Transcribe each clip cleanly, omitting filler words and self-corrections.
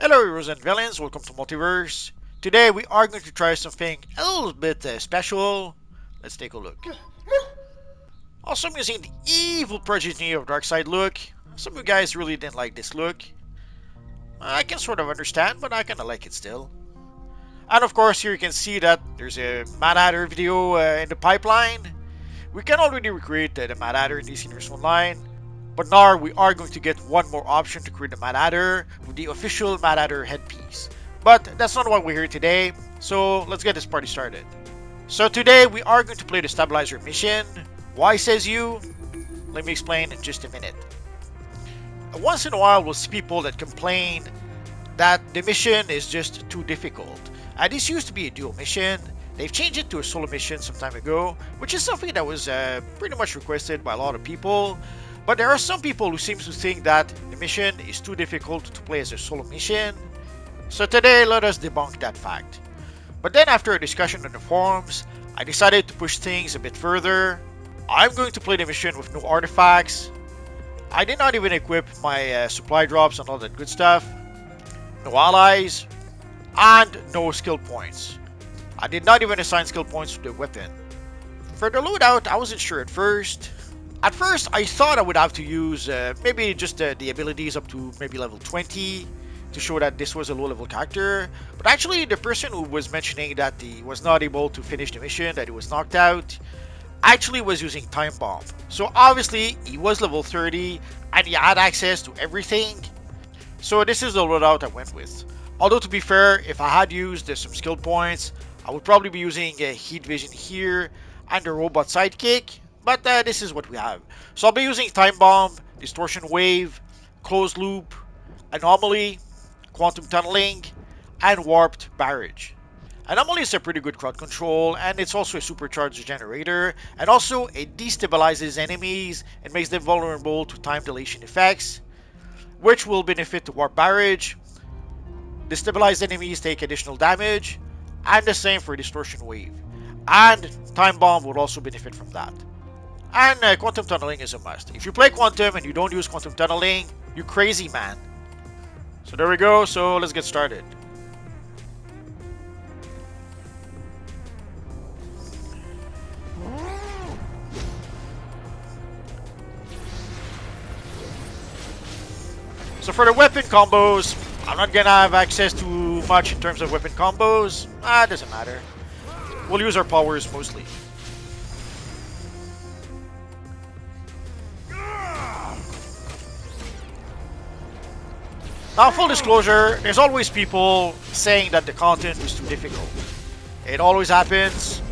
Hello heroes and villains, welcome to Multiverse. Today we are going to try something a little bit special. Let's take a look. Also I'm using the evil progeny of Darkseid look. Some of you guys really didn't like this look. I can sort of understand, but I kinda like it still. And of course here you can see that there's a Mad Hatter video in the pipeline. We can already recreate the Mad Hatter in DC Universe Online. But now we are going to get one more option to create the Mad Hatter with the official Mad Hatter headpiece. But that's not why we're here today, so let's get this party started. So today we are going to play the Stabilizer mission. Why says you? Let me explain in just a minute. Once in a while we'll see people that complain that the mission is just too difficult. This used to be a dual mission. They've changed it to a solo mission some time ago, which is something that was pretty much requested by a lot of people. But there are some people who seem to think that the mission is too difficult to play as a solo mission. So today let us debunk that fact. But then after a discussion on the forums, I decided to push things a bit further. I'm going to play the mission with no artifacts. I did not even equip my supply drops and all that good stuff. No allies. And no skill points. I did not even assign skill points to the weapon. For the loadout, I wasn't sure at first. At first, I thought I would have to use maybe just the abilities up to maybe level 20 to show that this was a low-level character. But actually, the person who was mentioning that he was not able to finish the mission, that he was knocked out, actually was using Time Bomb. So obviously, he was level 30 and he had access to everything. So this is the loadout I went with. Although to be fair, if I had used some skill points, I would probably be using Heat Vision here and the Robot Sidekick. But this is what we have. So I'll be using Time Bomb, Distortion Wave, Closed Loop, Anomaly, Quantum Tunneling, and Warped Barrage. Anomaly is a pretty good crowd control, and it's also a supercharged generator, and also it destabilizes enemies and makes them vulnerable to time dilation effects, which will benefit the Warp Barrage. Destabilized enemies take additional damage, and the same for Distortion Wave. And Time Bomb would also benefit from that. And Quantum Tunneling is a must. If you play Quantum and you don't use Quantum Tunneling, you're crazy, man. So there we go, so let's get started. So for the weapon combos, I'm not gonna have access to much in terms of weapon combos. It doesn't matter. We'll use our powers mostly. Now, full disclosure, there's always people saying that the content is too difficult. It always happens.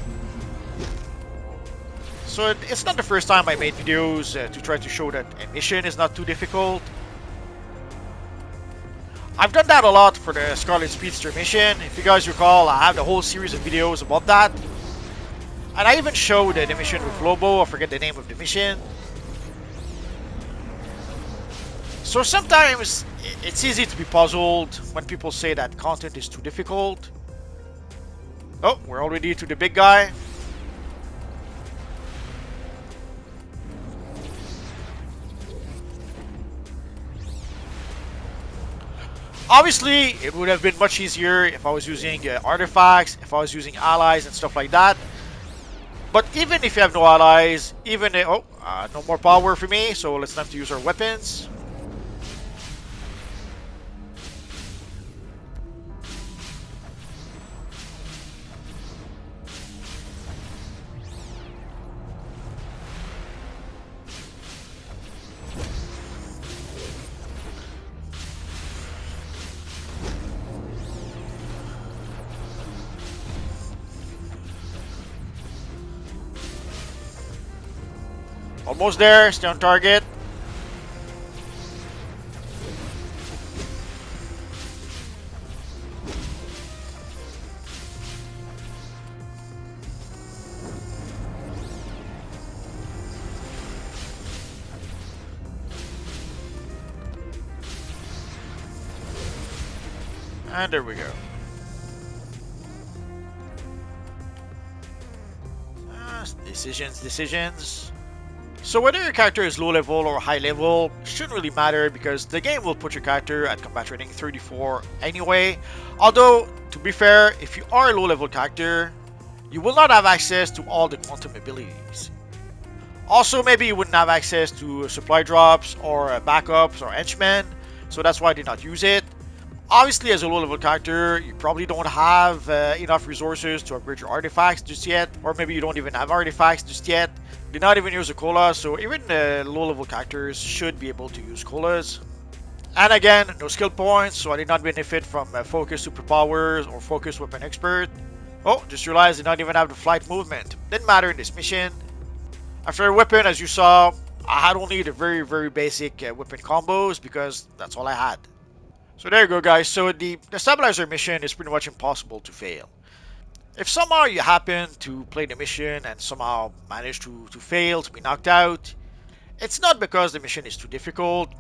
So it's not the first time I made videos to try to show that a mission is not too difficult. I've done that a lot for the Scarlet Speedster mission. If you guys recall, I have the whole series of videos about that. And I even showed the mission with Lobo, I forget the name of the mission. So sometimes it's easy to be puzzled when people say that content is too difficult. Oh, we're already to the big guy. Obviously, it would have been much easier if I was using artifacts, if I was using allies and stuff like that. But even if you have no allies, even no more power for me, so let's time to use our weapons. Almost there, stay on target. And there we go. Decisions. So whether your character is low level or high level shouldn't really matter because the game will put your character at combat rating 34 anyway. Although, to be fair, if you are a low level character, you will not have access to all the quantum abilities. Also, maybe you wouldn't have access to supply drops or backups or henchmen, so that's why I did not use it. Obviously, as a low level character, you probably don't have enough resources to upgrade your artifacts just yet, or maybe you don't even have artifacts just yet. Did not even use a cola, so even low level characters should be able to use colas. And again, no skill points, so I did not benefit from focus superpowers or focus weapon expert. Oh, just realized I did not even have the flight movement. Didn't matter in this mission. After a weapon, as you saw, I had only the very basic weapon combos because that's all I had. So there you go, guys. So the stabilizer mission is pretty much impossible to fail. If somehow you happen to play the mission and somehow manage to fail, to be knocked out, it's not because the mission is too difficult.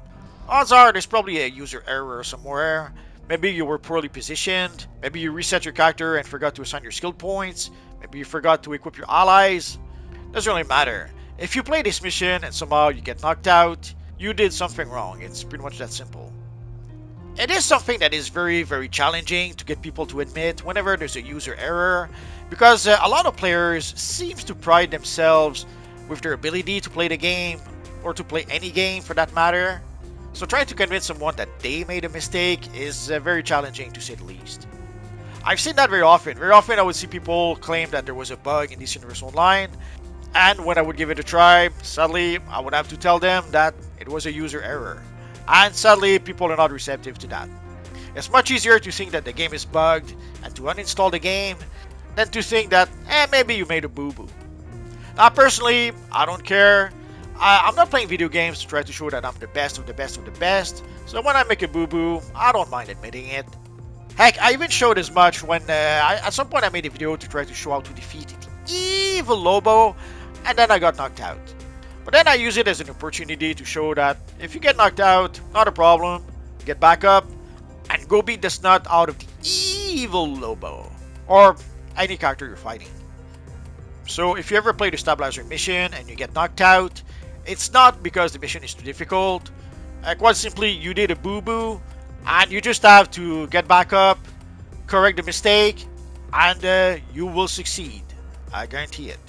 Odds are there's probably a user error somewhere. Maybe you were poorly positioned. Maybe you reset your character and forgot to assign your skill points. Maybe you forgot to equip your allies. Doesn't really matter. If you play this mission and somehow you get knocked out, you did something wrong. It's pretty much that simple. It is something that is very challenging to get people to admit whenever there's a user error, because a lot of players seems to pride themselves with their ability to play the game, or to play any game for that matter. So trying to convince someone that they made a mistake is very challenging to say the least. I've seen that very often. Very often I would see people claim that there was a bug in DC Universe Online, and when I would give it a try, sadly I would have to tell them that it was a user error. And sadly, people are not receptive to that. It's much easier to think that the game is bugged and to uninstall the game than to think that, maybe you made a boo-boo. Now, personally, I don't care. I'm not playing video games to try to show that I'm the best of the best of the best. So when I make a boo-boo, I don't mind admitting it. Heck, I even showed as much when at some point I made a video to try to show how to defeat the evil Lobo, and then I got knocked out. But then I use it as an opportunity to show that if you get knocked out, not a problem, get back up, and go beat the snot out of the evil Lobo, or any character you're fighting. So if you ever play the stabilizer mission and you get knocked out, it's not because the mission is too difficult. Quite simply, you did a boo-boo, and you just have to get back up, correct the mistake, and you will succeed. I guarantee it.